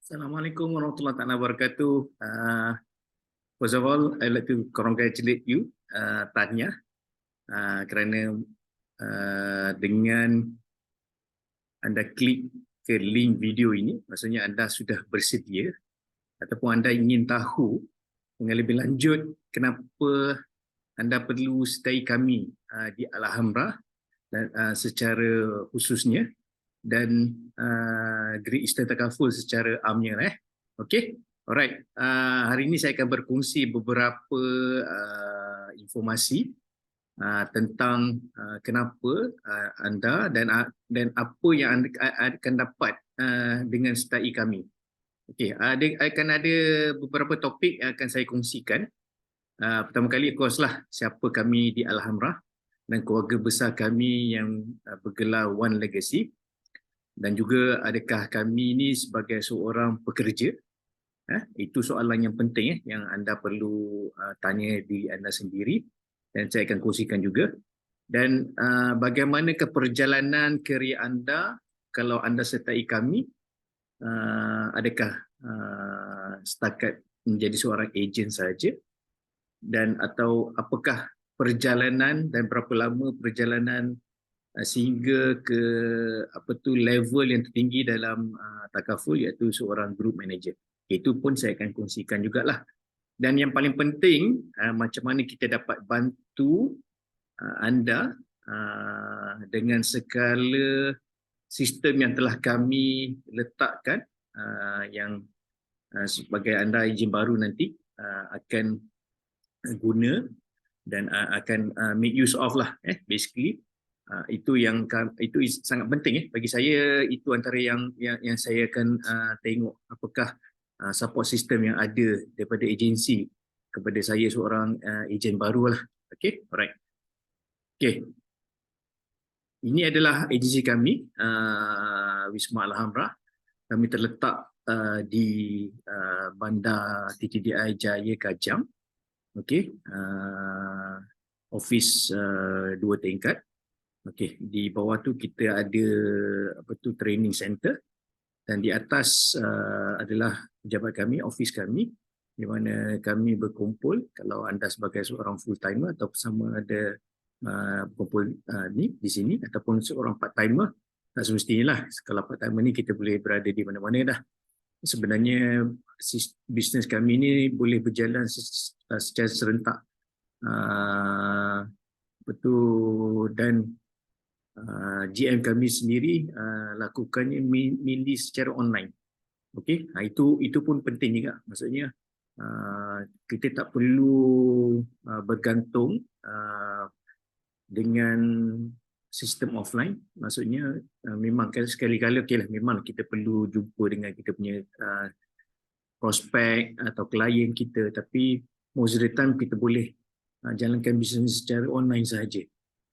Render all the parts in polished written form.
Assalamualaikum warahmatullahi taala wabarakatuh. First of all, I'd like to congratulate you, Tanya, kerana dengan anda klik ke link video ini, maksudnya anda sudah bersedia ataupun anda ingin tahu dengan lebih lanjut kenapa anda perlu sertai kami di Alhamra dan secara khususnya dan Great Eastern Takaful secara amnya. Okey, alright. Hari ini saya akan berkongsi beberapa informasi tentang kenapa anda dan apa yang anda akan dapat dengan sertai kami. Okey, akan ada beberapa topik yang akan saya kongsikan. Pertama kali, of course lah, siapa kami di Alhamra dan keluarga besar kami yang bergelar One Legacy. Dan juga adakah kami ini sebagai seorang pekerja? Itu soalan yang penting yang anda perlu tanya diri anda sendiri dan saya akan kongsikan juga. Dan bagaimanakah perjalanan kerjaya anda kalau anda sertai kami? Adakah setakat menjadi seorang ejen saja? Dan atau apakah perjalanan dan berapa lama perjalanan sehingga ke level yang tertinggi dalam takaful, iaitu seorang group manager. Itu pun saya akan kongsikan jugalah. Dan yang paling penting, macam mana kita dapat bantu anda dengan segala sistem yang telah kami letakkan, yang sebagai anda ejen baru nanti akan guna dan akan make use of lah, basically. Itu sangat penting bagi saya. Itu antara yang saya akan tengok apakah support system yang ada daripada agensi kepada saya seorang ejen baru lah. Okey, alright. Okey. Ini adalah agensi kami, Wisma Alhamra. Kami terletak di Bandar TTDI Jaya Kajang. Okey. Office 2 tingkat. Okey, di bawah tu kita ada training center dan di atas adalah pejabat kami, office kami, di mana kami berkumpul. Kalau anda sebagai seorang full timer atau sama ada berkumpul di sini ataupun seorang part timer, tak semestinya lah. Kalau part timer ni kita boleh berada di mana-mana dah. Sebenarnya bisnes kami ni boleh berjalan secara serentak. Dan GM kami sendiri lakukannya mainly secara online. Okey, itu pun penting juga. Maksudnya kita tak perlu bergantung dengan sistem offline. Maksudnya memang sekali-kala okeylah, memang kita perlu jumpa dengan kita punya prospek atau klien kita, tapi most of the time kita boleh jalankan bisnes secara online sahaja.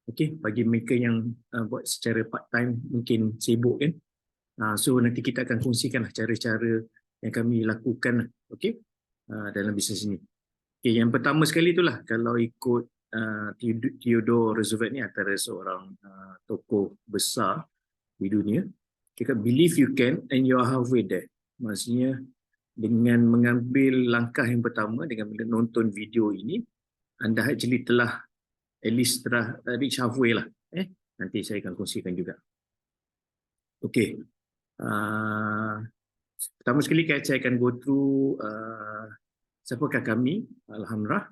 Okey, bagi mereka yang buat secara part time mungkin sibuk kan. So nanti kita akan kongsikan cara-cara yang kami lakukan, okey, dalam bisnes ini. Okey, yang pertama sekali itulah, kalau ikut Theodore Roosevelt ni antara seorang tokoh besar di dunia. Kita believe you can and you are halfway there. Maksudnya dengan mengambil langkah yang pertama dengan menonton video ini, anda actually telah at least telah reach halfway lah. Nanti saya akan kongsikan juga. Okey. Pertama sekali saya akan go through siapakah kami, Alhamra.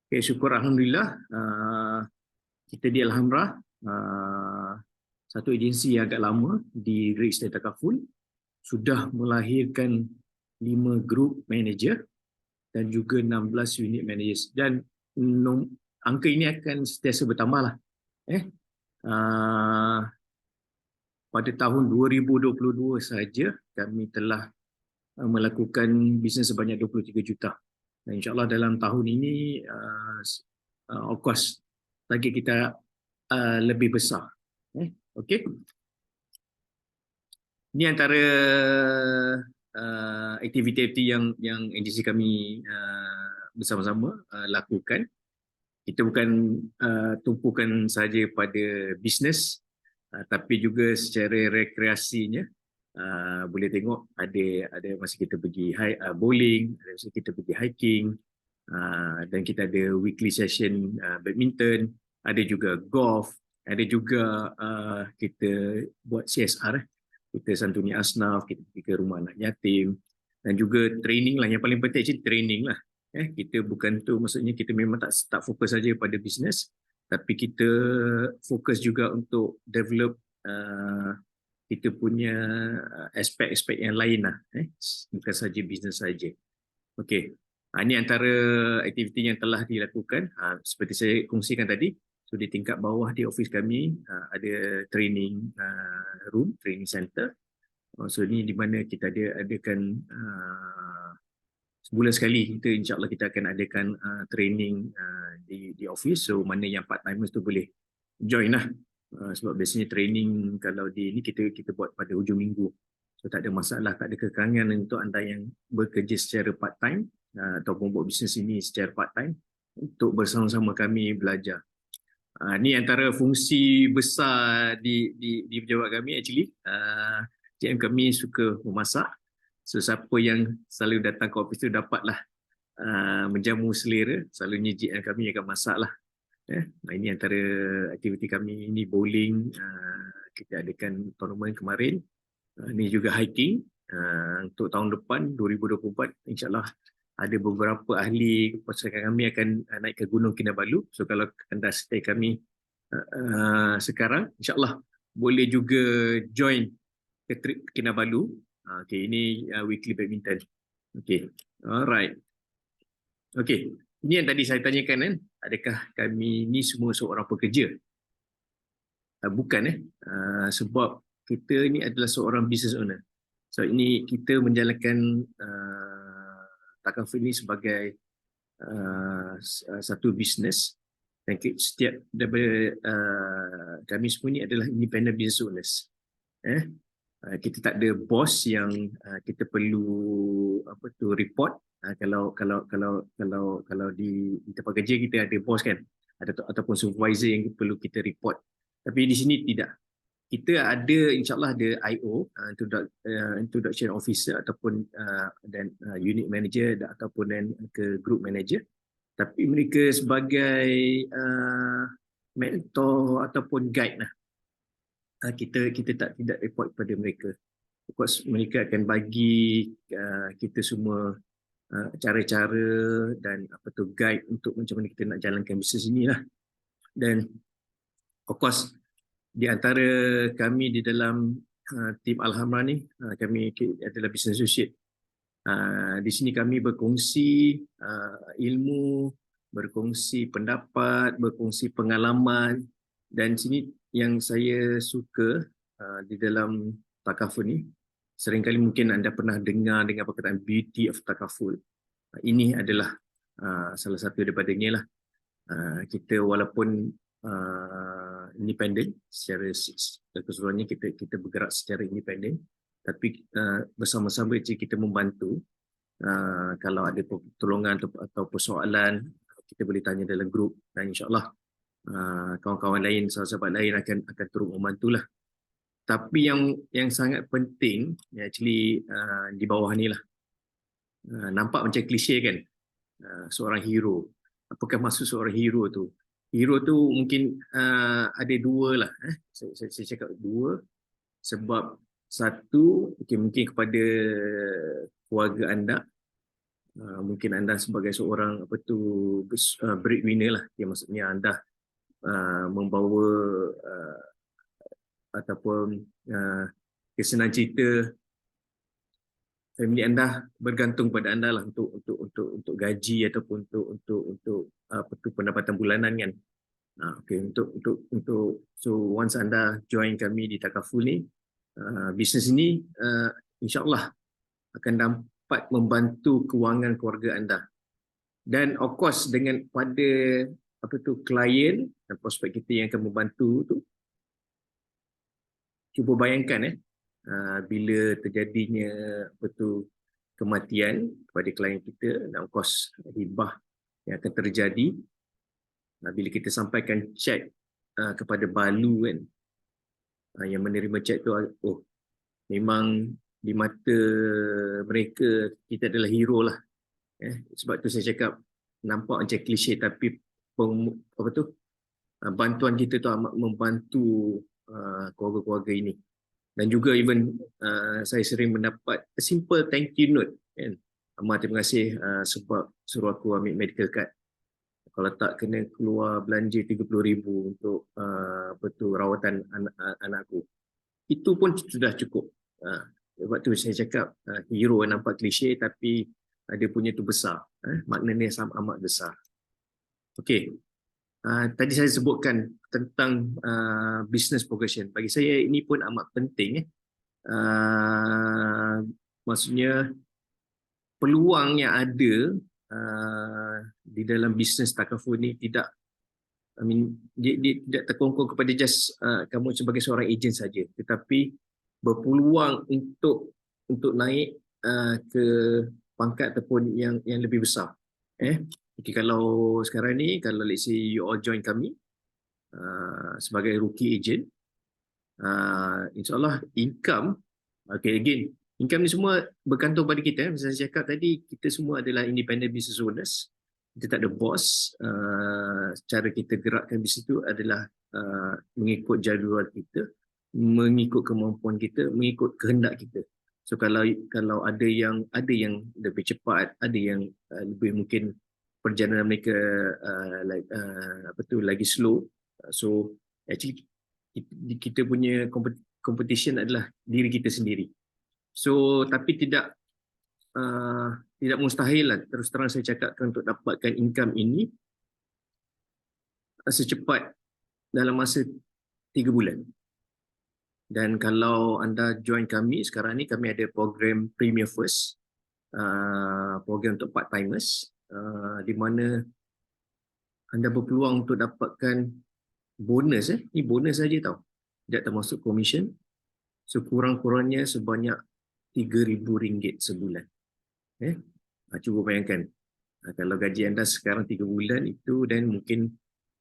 Okay, syukur Alhamdulillah, kita di Alhamra, satu agensi yang agak lama di Great Eastern Takaful, sudah melahirkan 5 group manager dan juga 16 unit managers. Dan angka ini akan sentiasa bertambah lah. Pada tahun 2022 saja kami telah melakukan bisnes sebanyak 23 juta. Dan insyaAllah dalam tahun ini, of course, target kita lebih besar. Okey. Ini antara aktiviti-aktiviti yang agensi kami bersama-sama lakukan. Kita bukan tumpukan saja pada bisnes, tapi juga secara rekreasinya boleh tengok ada masa kita pergi bowling, ada masa kita pergi hiking, dan kita ada weekly session badminton, ada juga golf, ada juga kita buat CSR, kita santuni asnaf, kita pergi ke rumah anak yatim, dan juga training lah. Yang paling penting actually training lah. Kita bukan tu, maksudnya kita memang tak fokus saja pada bisnes, tapi kita fokus juga untuk develop kita punya aspek-aspek yang lain lah, bukan saja bisnes saja. Okey, ini antara aktiviti yang telah dilakukan. Seperti saya kongsikan tadi, so di tingkat bawah di office kami ada training room, training center. So ini di mana kita adakan sebulan sekali, kita insyaAllah kita akan adakan training di office. So mana yang part timers tu boleh join lah. Sebab biasanya training kalau di ini kita buat pada hujung minggu. So tak ada masalah, tak ada kekangan untuk anda yang bekerja secara part time ataupun buat bisnes ini secara part time untuk bersama-sama kami belajar. Ini antara fungsi besar di pejabat kami actually. GM kami suka memasak. So siapa yang selalu datang ke office tu dapatlah menjamu selera. Selalunya GM kami akan masak lah. Ini antara aktiviti kami. Ini bowling, kita adakan tournament kemarin. Ini juga hiking. Untuk tahun depan 2024 insyaAllah ada beberapa ahli pasukan kami akan naik ke Gunung Kinabalu. So kalau anda stay kami sekarang, insyaAllah boleh juga join ke trip Kinabalu. Okay, ini weekly badminton. Okay, alright. Okay, ini yang tadi saya tanyakan kan, adakah kami ni semua seorang pekerja? Bukan sebab kita ni adalah seorang business owner. So ini kita menjalankan Takaful ini sebagai satu bisnes, dan setiap daripada kami semua ni adalah independent business owners. Kita tak ada bos yang kita perlu report. Kalau di tempat kerja kita ada bos kan, ataupun supervisor yang perlu kita report. Tapi di sini tidak. Kita ada, insyaAllah ada IO, introduction officer ataupun dan unit manager ataupun dan ke group manager. Tapi mereka sebagai mentor ataupun guide lah. Kita tidak report pada mereka. Because mereka akan bagi kita semua cara-cara dan guide untuk macam mana kita nak jalankan bisnes ini lah. Dan of course di antara kami di dalam tim Alhamra ni, kami adalah business associate. Di sini kami berkongsi ilmu, berkongsi pendapat, berkongsi pengalaman, dan sini yang saya suka di dalam Takaful ni, seringkali mungkin anda pernah dengar dengan perkataan beauty of Takaful. Ini adalah salah satu daripadanya lah. Kita walaupun independen secara keseluruhannya, kita bergerak secara independen, tapi bersama-sama kita membantu. Kalau ada pertolongan atau persoalan, kita boleh tanya dalam grup, dan insyaAllah kawan-kawan lain, sahabat-sahabat lain akan turut membantulah. Tapi yang sangat penting actually di bawah ni lah, nampak macam klise kan, seorang hero. Apakah maksud seorang hero tu? Hero tu mungkin ada dua lah. Saya cakap dua, sebab satu mungkin kepada keluarga anda, mungkin anda sebagai seorang breadwinner lah, yang maksudnya anda membawa ataupun kesenangan cerita family anda bergantung pada anda lah untuk gaji ataupun untuk pendapatan bulanan kan. So once anda join kami di Takaful ni, bisnes ini insyaAllah akan dapat membantu kewangan keluarga anda. Dan of course dengan pada klien dan prospek kita yang akan membantu tu, cuba bayangkan bila terjadinya kematian kepada klien kita, dan of course hibah yang akan terjadi bila kita sampaikan cek kepada balu kan, yang menerima cek tu, oh memang di mata mereka kita adalah hero lah. Sebab tu saya cakap nampak macam klise tapi apa tu, bantuan kita tu amat membantu keluarga-keluarga ini. Dan juga even saya sering mendapat a simple thank you note kan. Amat terima kasih sebab suruh aku ambil medical card. Kalau tak kena keluar belanja 30,000 untuk rawatan anakku. Itu pun sudah cukup. Sebab tu saya cakap hero nampak klise tapi dia punya tu besar. Maknanya amat besar. Okey. Tadi saya sebutkan tentang business progression. Bagi saya ini pun amat penting. Maksudnya peluang yang ada di dalam bisnes takaful ni tidak, dia tidak terkongkong kepada just kamu sebagai seorang ejen saja, tetapi berpeluang untuk naik ke pangkat ataupun yang lebih besar. Okay, kalau sekarang ni, kalau let's say you all join kami sebagai rookie agent, insyaAllah income, okay, again, income ni semua bergantung pada kita. Macam saya cakap tadi, kita semua adalah independent business owners. Kita tak ada bos. Cara kita gerakkan bisnes itu adalah mengikut jadual kita, mengikut kemampuan kita, mengikut kehendak kita. So kalau ada yang lebih cepat, ada yang lebih mungkin perjalanan mereka lagi slow. So actually kita punya competition adalah diri kita sendiri. So tapi tidak mustahil lah, terus terang saya cakapkan, untuk dapatkan income ini secepat dalam masa 3 bulan. Dan kalau anda join kami sekarang ni, kami ada program Premier First, program untuk part-timers, di mana anda berpeluang untuk dapatkan bonus. Ini bonus saja tau, tidak termasuk komisen. Sekurang-kurangnya sebanyak RM3,000 sebulan. Cuba bayangkan, kalau gaji anda sekarang 3 bulan itu, dan mungkin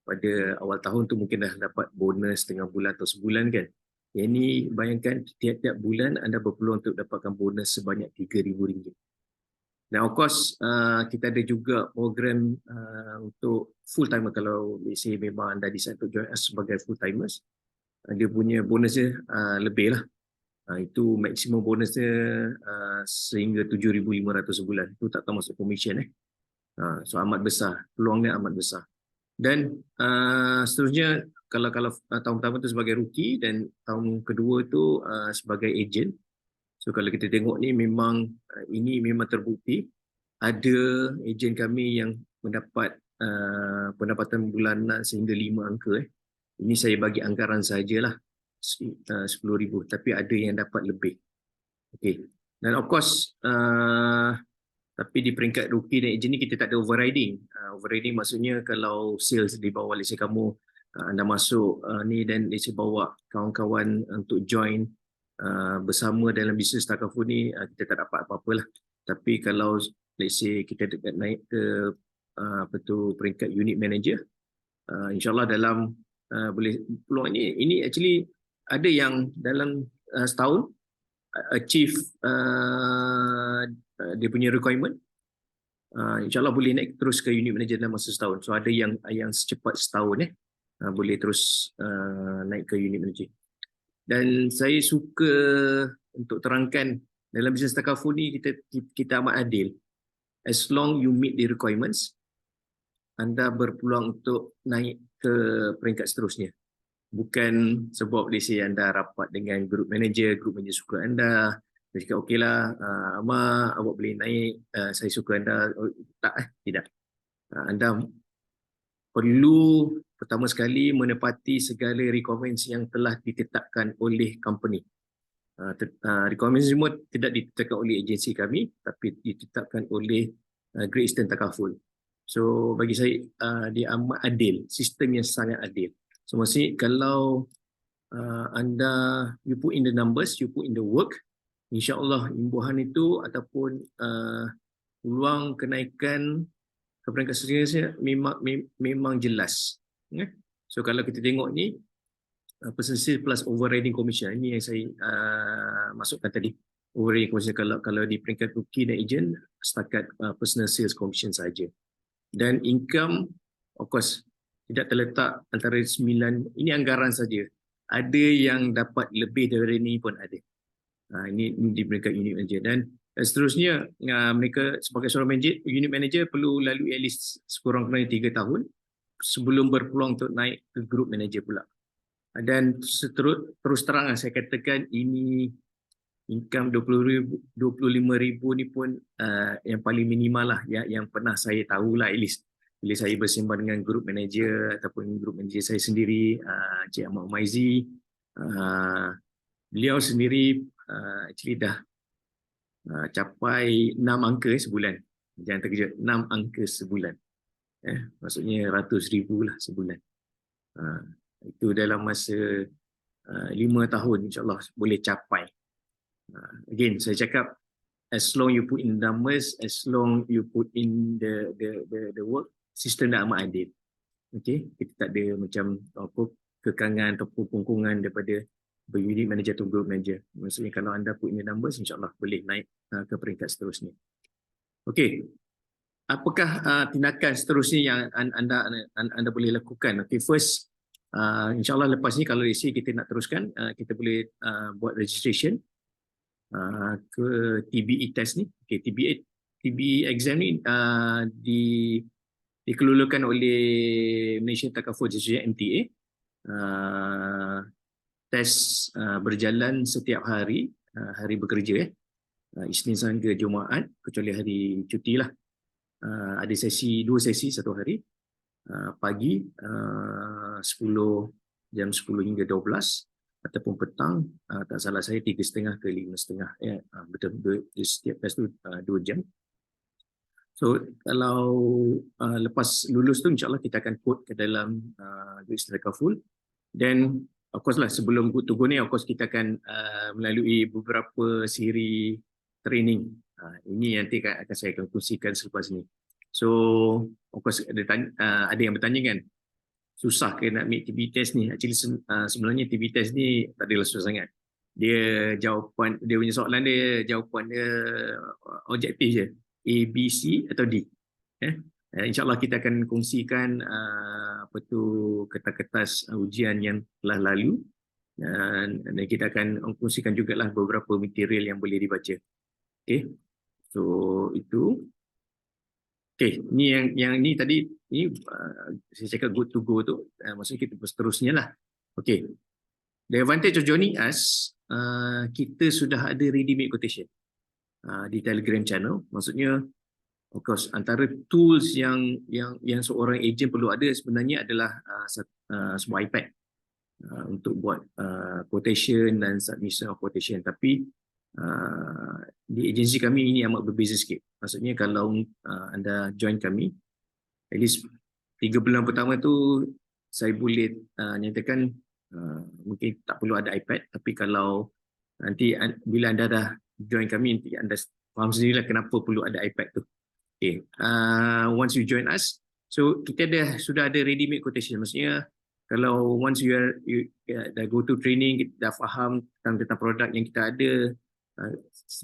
pada awal tahun tu mungkin dah dapat bonus setengah bulan atau sebulan kan. Yang ini bayangkan tiap-tiap bulan anda berpeluang untuk dapatkan bonus sebanyak RM3,000. Dan of course kita ada juga program untuk full timer. Kalau let's say memang anda decide to join us sebagai full timers, dia punya bonusnya lebih lah. Itu maksimum bonusnya sehingga RM7,500 sebulan. Itu tak termasuk komisen. So amat besar, peluangnya amat besar. Dan seterusnya, kalau tahun pertama tu sebagai rookie dan tahun kedua tu sebagai agent. So kalau kita tengok ni, memang ini memang terbukti. Ada ejen kami yang mendapat pendapatan bulanan sehingga 5 angka. Ini saya bagi anggaran sajalah, RM10,000, tapi ada yang dapat lebih. Okay. Dan of course tapi di peringkat rookie dan ejen ni kita tak ada overriding. Overriding maksudnya kalau sales di bawah, let's say kamu anda masuk ni dan let's say bawa kawan-kawan untuk join bersama dalam bisnes takaful ni, kita tak dapat apa-apa lah. Tapi kalau let's say kita dekat naik ke peringkat unit manager, insyaAllah dalam boleh peluang ini actually ada yang dalam setahun achieve dia punya requirement, insyaAllah boleh naik terus ke unit manager dalam masa setahun. So ada yang secepat setahun boleh terus naik ke unit manager. Dan saya suka untuk terangkan, dalam bisnes takaful ni kita amat adil. As long you meet the requirements, anda berpeluang untuk naik ke peringkat seterusnya. Bukan sebab anda rapat dengan group manager suka anda, dia cakap okey lah, Amar awak boleh naik, saya suka anda. Tidak. Anda perlu pertama sekali menepati segala requirements yang telah ditetapkan oleh company. Requirements semua tidak ditetapkan oleh agensi kami, tapi ditetapkan oleh Great Eastern Takaful. So bagi saya dia amat adil, sistem yang sangat adil. So maksudnya kalau anda you put in the numbers, you put in the work, insya-Allah imbuhan itu ataupun peluang kenaikan ke peringkat seterusnya memang jelas. So kalau kita tengok ni, percentage plus overriding commission. Ini yang saya masukkan tadi. Overriding commission kalau di peringkat rookie dan agent setakat personal sales commission saja. Dan income of course tidak terletak antara 9, ini anggaran saja. Ada yang dapat lebih dari ini pun ada. Ini di peringkat unit manager. Dan seterusnya mereka sebagai seorang manager, unit manager perlu lalui at least sekurang-kurangnya 3 tahun sebelum berpeluang untuk naik ke group manager pula. Dan terus terang saya katakan ini income 25,000 ni pun yang paling minimal lah yang pernah saya tahulah at least bila saya bersembang dengan group manager ataupun group manager saya sendiri, Encik Ahmad Maizi, beliau sendiri actually dah capai 6 angka sebulan. Jangan terkejut, 6 angka sebulan. Maksudnya ratus ribu lah sebulan. Itu dalam masa 5 tahun insyaAllah boleh capai. Again, saya cakap as long you put in numbers, as long you put in the work, sistem dah amat adil. Okay, kita tak ada macam kekangan atau pungkungan daripada unit manager atau group manager. Maksudnya kalau anda put in the numbers, insyaAllah boleh naik ke peringkat seterusnya. Okay, apakah tindakan seterusnya yang anda boleh lakukan? Okay, first, insyaAllah lepas ni kalau kita nak teruskan, kita boleh buat registration ke TBE test ni. Okay, TBE exam ni dikelolakan oleh Malaysian Takaful Association MTA. Test berjalan setiap hari, hari bekerja Isnin sampai Jumaat kecuali hari cuti lah. Ada dua sesi satu hari, pagi jam 10 hingga 12 ataupun petang, tak salah saya 3.30 ke 5.30 betul setiap test tu 2 jam. So kalau lepas lulus tu insyaAllah kita akan code ke dalam Malaysian Takaful. Dan of course lah sebelum good to go ni of course kita akan melalui beberapa siri training. Ini nanti akan saya akan kongsikan selepas ni. So of course ada yang bertanya kan, susah ke nak make TB test ni? Actually sebenarnya TB test ni tak adalah susah sangat. Dia punya soalan dia, jawapan dia objektif je. A, B, C atau D. InsyaAllah kita akan kongsikan kertas-kertas ujian yang telah lalu, dan kita akan kongsikan jugalah beberapa material yang boleh dibaca. Okay, so itu. Okay, ni yang ni tadi ni saya cakap good to go tu, maksudnya kita seterusnya lah. Okay, the advantage of joining us, kita sudah ada ready-made quotation di Telegram channel. Maksudnya of course antara tools yang seorang agent perlu ada sebenarnya adalah sebuah iPad untuk buat quotation dan submission of quotation. Tapi di agensi kami ini amat berbeza sikit. Maksudnya kalau anda join kami, at least 3 bulan pertama tu saya boleh nyatakan mungkin tak perlu ada iPad. Tapi kalau nanti bila anda dah join kami, nanti anda faham sendirilah kenapa perlu ada iPad tu. Okay, once you join us, so kita sudah ada ready-made quotation. Maksudnya kalau once you dah go to training, kita dah faham tentang produk yang kita ada,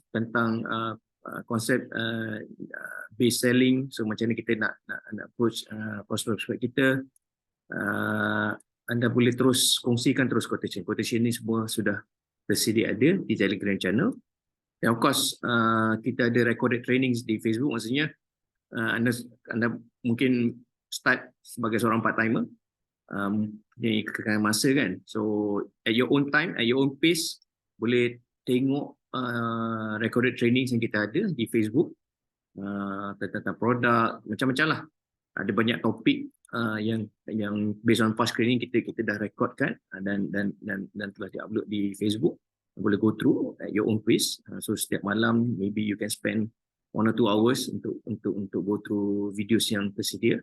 tentang konsep base selling, so macam mana kita nak approach prospect kita, anda boleh terus kongsikan terus quotation. Quotation ni semua sudah tersedia ada di Telegram channel. Dan of course kita ada recorded trainings di Facebook. Maksudnya anda mungkin start sebagai seorang part-timer, punya kekangan masa kan. So at your own time, at your own pace, boleh tengok recorded trainings yang kita ada di Facebook tentang produk, macam-macam lah. Ada banyak topik yang based on past training kita dah recordkan dan telah di-upload di Facebook. Boleh go through at your own pace. So setiap malam maybe you can spend 1 or 2 hours untuk go through videos yang tersedia.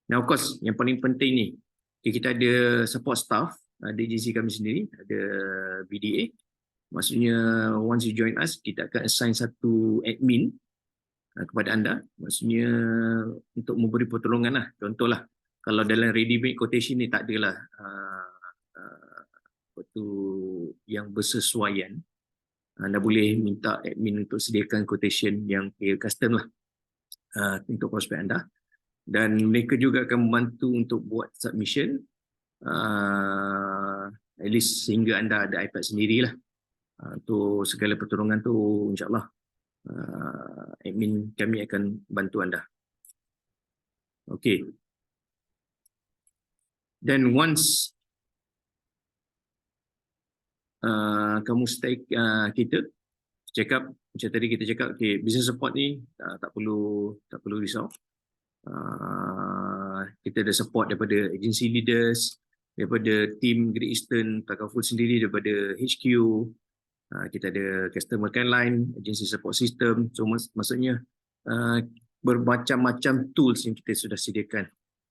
Now of course yang paling penting ni, kita ada support staff di agensi kami sendiri, ada BDA. Maksudnya once you join us, kita akan assign satu admin kepada anda. Maksudnya untuk memberi pertolongan lah. Contohlah kalau dalam ready-made quotation ni tak adalah waktu yang bersesuaian, anda boleh minta admin untuk sediakan quotation yang custom lah untuk prospek anda, dan mereka juga akan membantu untuk buat submission at least sehingga anda ada iPad sendirilah. Untuk segala pertolongan tu insyaAllah admin kami akan bantu anda. Okey. Dan once kamu stay kita check up, macam tadi kita cakap, okay, business support ni tak perlu risau. Kita ada support daripada agency leaders, daripada team Great Eastern Takaful sendiri, daripada HQ. Kita ada customer care line, agency support system. So maksudnya bermacam-macam tools yang kita sudah sediakan.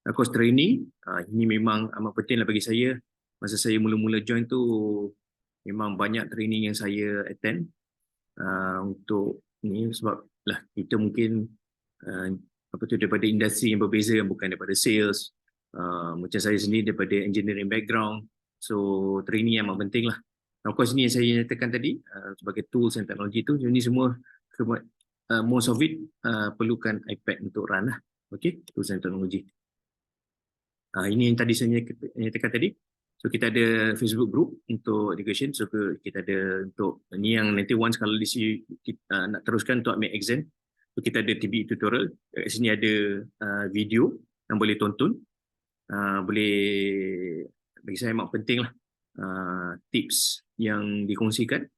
Of course training, ini memang amat penting lah bagi saya. Masa saya mula-mula join tu, memang banyak training yang saya attend untuk ni, sebab lah kita mungkin daripada industri yang berbeza, yang bukan daripada sales. Macam saya sendiri daripada engineering background. So training yang amat penting lah. Of course ni yang saya nyatakan tadi sebagai tools dan teknologi tu, ini semua most of it perlukan iPad untuk run lah. Okay, tools dan teknologi. Ini yang tadi saya nyatakan tadi. So kita ada Facebook group untuk education. So kita ada untuk ni yang nanti once kalau kita nak teruskan untuk ambil exam. So kita ada TBE tutorial. Kat sini ada video yang boleh tonton. Boleh, bagi saya amat penting lah tips yang dikongsikan.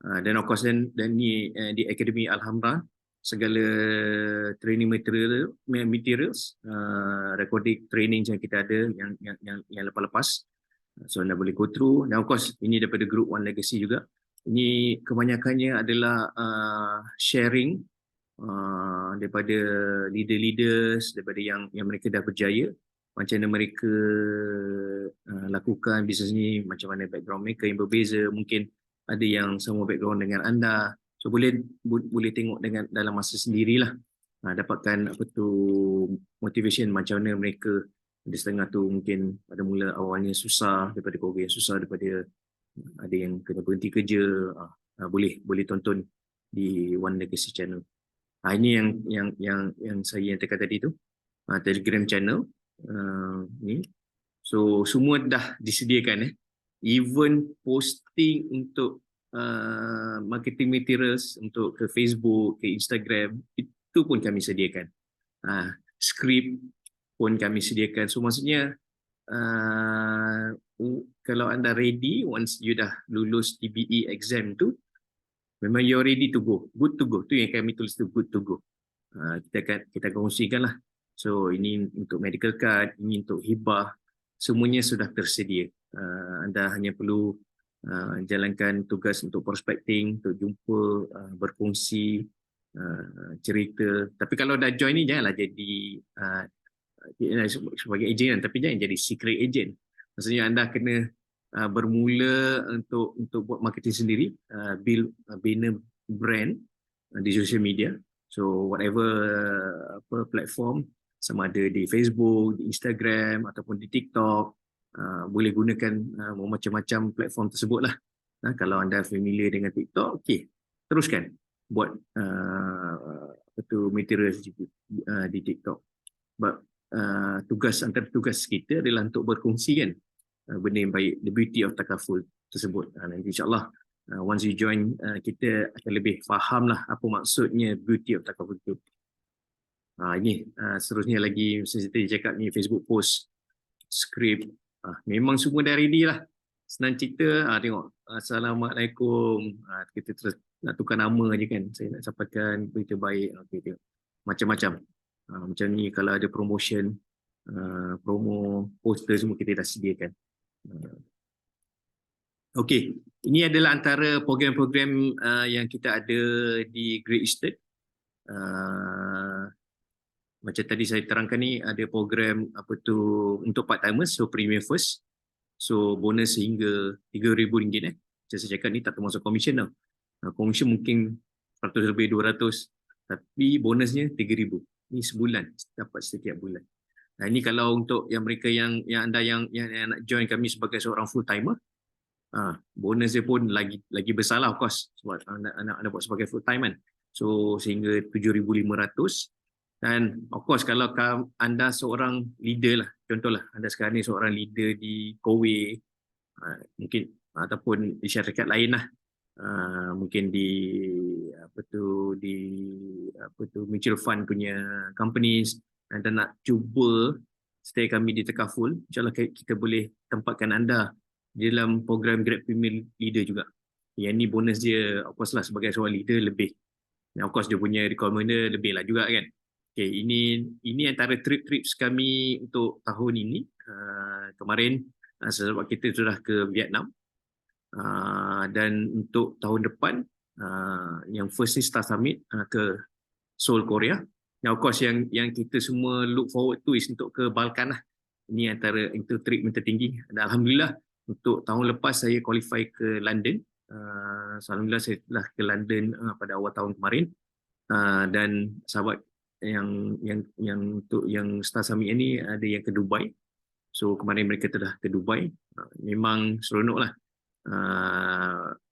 Dan of course dan ni di Akademi Alhamra, segala training materials, recording training yang kita ada yang lepas-lepas. So anda boleh go through. Dan of course ini daripada Group One Legacy juga. Ini kebanyakannya adalah sharing daripada leaders, daripada yang mereka dah berjaya, macam mana mereka lakukan bisnes ni, macam mana background mereka yang berbeza, mungkin ada yang sama background dengan anda. So boleh tengok dengan dalam masa sendirilah, dapatkan motivation macam mana mereka. Ada setengah tu mungkin pada mula awalnya susah, daripada keluarga yang susah, daripada ada yang kena berhenti kerja. Boleh tonton di One Legacy channel. Ini yang saya nyatakan tadi tu, Telegram channel ni. So semua dah disediakan, even posting untuk marketing materials untuk ke Facebook, ke Instagram, itu pun kami sediakan. Skrip pun kami sediakan. So maksudnya kalau anda ready, once you dah lulus TBE exam tu, memang you're ready to go, good to go. Tu yang kami tulis tu, good to go. Kita kongsikan lah. So ini untuk medical card, ini untuk hibah, semuanya sudah tersedia. Anda hanya perlu jalankan tugas untuk prospecting, untuk jumpa, berkongsi, cerita. Tapi kalau dah join ni, janganlah jadi sebagai agent, tapi jangan jadi secret agent. Maksudnya anda kena bermula untuk buat marketing sendiri, bina brand di social media. So whatever platform, sama ada di Facebook, di Instagram ataupun di TikTok, boleh gunakan macam-macam platform tersebut lah. Kalau anda familiar dengan TikTok, okey, teruskan buat material di TikTok. But antara tugas kita adalah untuk berkongsi kan benda yang baik, the beauty of takaful tersebut. Nanti insyaAllah once you join, kita akan lebih faham lah apa maksudnya beauty of takaful itu. Ini seterusnya lagi, saya cakap ni, Facebook post, skrip, memang semua dah ready lah. Senang cerita, tengok, Assalamualaikum, kita terus nak tukar nama je kan, saya nak sampaikan berita baik, okay, tengok. Macam-macam. Macam ni kalau ada promotion, promo, poster semua kita dah sediakan. Okey, ini adalah antara program-program yang kita ada di Great Eastern. Macam tadi saya terangkan ni, ada program untuk part-timers, so premium first. So bonus hingga RM3,000. Macam saya cakap ni tak termasuk commission tau. Commission mungkin 100 lebih 200, tapi bonusnya RM3,000. Ni sebulan, dapat setiap bulan. Ini kalau untuk yang mereka yang anda yang nak join kami sebagai seorang full timer, bonus dia pun lagi besar lah, of course, sebab anda buat sebagai full time kan. So sehingga 7,500. Dan of course kalau anda seorang leader lah, contohlah anda sekarang ni seorang leader di Kowe, mungkin ataupun di syarikat lain lah, mungkin di mutual fund punya companies, anda nak cuba stay kami di Takaful, insyaAllah kita boleh tempatkan anda di dalam program Grab Premier Leader juga. Yang ni bonus dia of course lah, sebagai seorang leader lebih. Dan of course dia punya requirement dia lebih lah juga kan. Okay, ini antara trip-trips kami untuk tahun ini. Kemarin sebab kita sudah ke Vietnam, dan untuk tahun depan yang first ni Star Summit ke Seoul, Korea. Now of course yang kita semua look forward to is untuk ke Balkan lah. Ini antara itu trip tertinggi. Dan Alhamdulillah untuk tahun lepas saya qualify ke London. So Alhamdulillah saya telah ke London pada awal tahun kemarin. Dan sahabat yang untuk yang Star Summit ini ada yang ke Dubai. So kemarin mereka telah ke Dubai. Memang seronok lah.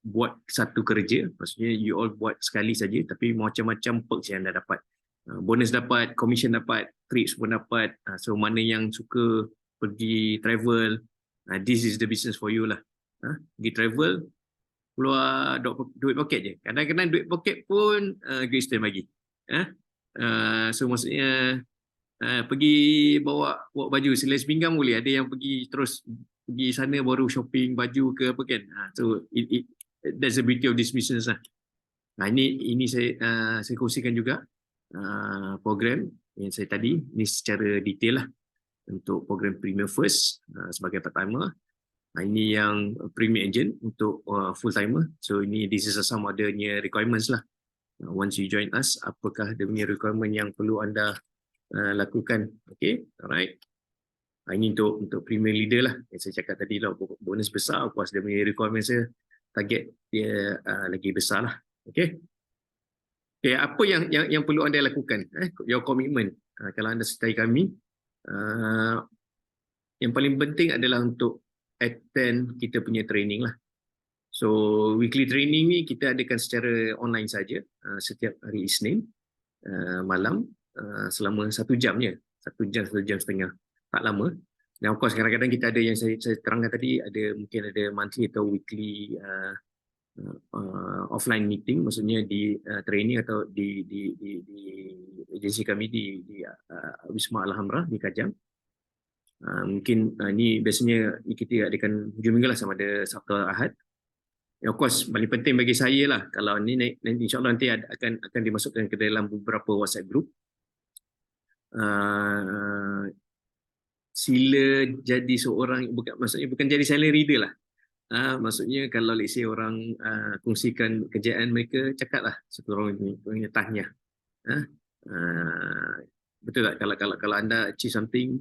Buat satu kerja, maksudnya you all buat sekali saja, tapi macam-macam perks yang anda dapat. Bonus dapat, commission dapat, trips pun dapat. So mana yang suka pergi travel, this is the business for you lah. Pergi travel, keluar duit poket je. Kadang-kadang duit poket pun Great Eastern bagi. So maksudnya pergi bawa baju seles pinggang boleh. Ada yang pergi terus pergi sana baru shopping baju ke apa kan. So that's the beauty of this business lah. Ini saya kongsikan juga program yang saya tadi ni secara detail lah untuk program Premier First sebagai part timer. Ini yang Premier Agent untuk full timer. So this is some adanya requirements lah. Once you join us, apakah dia punya requirement yang perlu anda lakukan. Okay, alright. Ini untuk Premier Leader lah. Yang saya cakap tadi lah, bonus besar. Of course, dia punya requirement saya, target dia lagi besar lah. Okay. Okay, apa yang perlu anda lakukan? Your commitment. Kalau anda sertai kami, yang paling penting adalah untuk attend kita punya training lah. So, weekly training ni kita adakan secara online saja, setiap hari Isnin malam, selama 1 jam je. 1 jam setengah. Tak lama. Dan of course kadang-kadang kita ada yang saya terangkan tadi, mungkin ada monthly atau weekly offline meeting, maksudnya di training atau di agensi kami di Wisma Alhambra di Kajang. Mungkin ni biasanya kita adakan hujung minggu lah, sama ada Sabtu Ahad. Of course paling penting bagi saya lah, kalau ni nanti insyaAllah nanti akan dimasukkan ke dalam beberapa WhatsApp group. Sila jadi seorang, maksudnya bukan jadi silent reader lah. Maksudnya kalau let's say orang kongsikan kerjaan mereka, cakaplah satu orang punya tahniah. Betul tak? Kalau anda achieve something,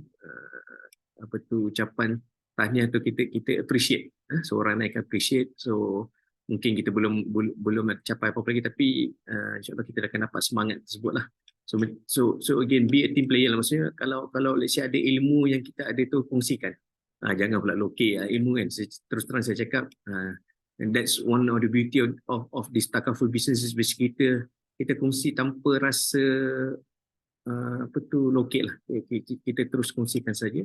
ucapan tahniah tu kita appreciate. Seorang naik appreciate. So mungkin kita belum capai apa-apa lagi, tapi insyaAllah kita akan dapat semangat tersebut lah. So again, be a team player lah. Maksudnya kalau let's say ada ilmu yang kita ada tu, kongsikan. Jangan pula lokek ilmu kan. Terus terang saya cakap, and that's one of the beauty of this Takaful business is basically kita kongsi tanpa rasa lokek lah. Kita terus kongsikan saja.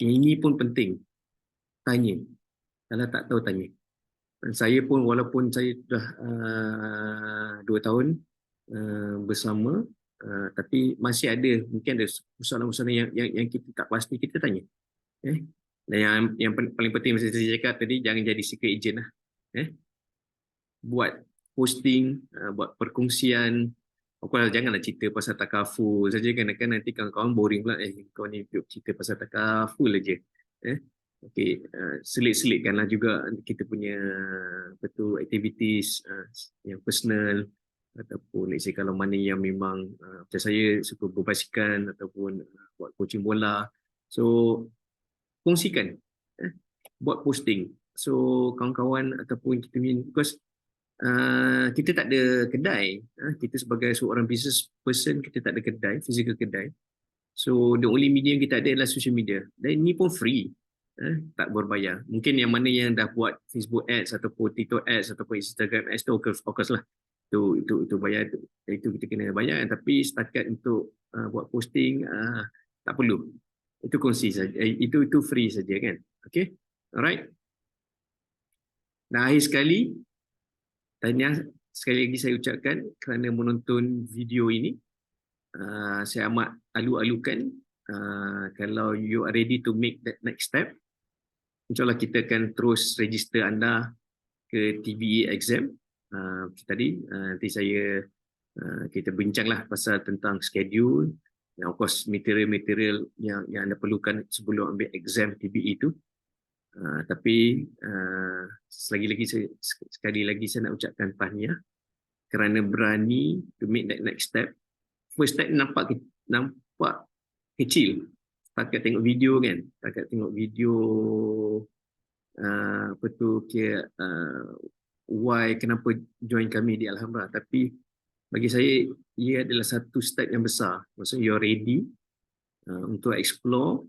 Ini pun penting. Tanya. Kalau tak tahu, tanya. Saya pun walaupun saya dah 2 tahun bersama, tapi masih ada, mungkin ada usaha-usaha yang kita tak pasti, kita tanya. Dan yang paling penting masa saya cakap tadi, jangan jadi secret agent lah. Buat posting, buat perkongsian. Janganlah cerita pasal Takaful saja kan nanti kawan-kawan boring pula. Kau ni cerita pasal Takaful aja. Okay, selit-selitkanlah juga kita punya activities yang personal, ataupun let's say kalau mana yang memang macam saya suka berbasikal ataupun buat coaching bola, so kongsikan, buat posting. So kawan-kawan ataupun kita punya, because kita tak ada kedai, kita sebagai seorang business person, kita tak ada kedai, physical kedai. So the only medium kita ada adalah social media, dan ini pun free. tak berbayar. Mungkin yang mana yang dah buat Facebook Ads ataupun TikTok Ads ataupun Instagram Ads tu of course lah. Itu bayar, itu kita kena bayar, tapi setakat untuk buat posting tak perlu. Itu kongsi saja. Itu free saja kan. Okay? Alright. Dan akhir sekali, tahniah sekali lagi saya ucapkan kerana menonton video ini. Saya amat alu-alukan. Kalau you are ready to make that next step, InsyaAllah kita akan terus register anda ke TBE exam. Tadi nanti kita bincanglah pasal tentang schedule, yang of course material-material yang anda perlukan sebelum ambil exam TBE itu. Tapi sekali lagi saya nak ucapkan tahniah kerana berani to make that next step. First step nampak kecil. Setakat tengok video kan, setakat tengok video apa tu, why kenapa join kami di Alhambra. Tapi bagi saya ia adalah satu step yang besar. Maksudnya you're ready untuk explore,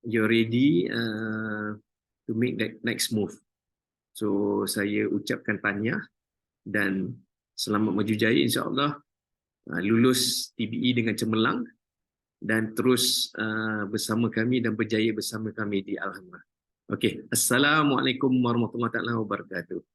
you're ready to make that next move. So saya ucapkan tahniah dan selamat maju jaya, insya-Allah lulus TBE dengan cemerlang dan terus bersama kami dan berjaya bersama kami di Alhambra. Okey, assalamualaikum warahmatullahi wabarakatuh.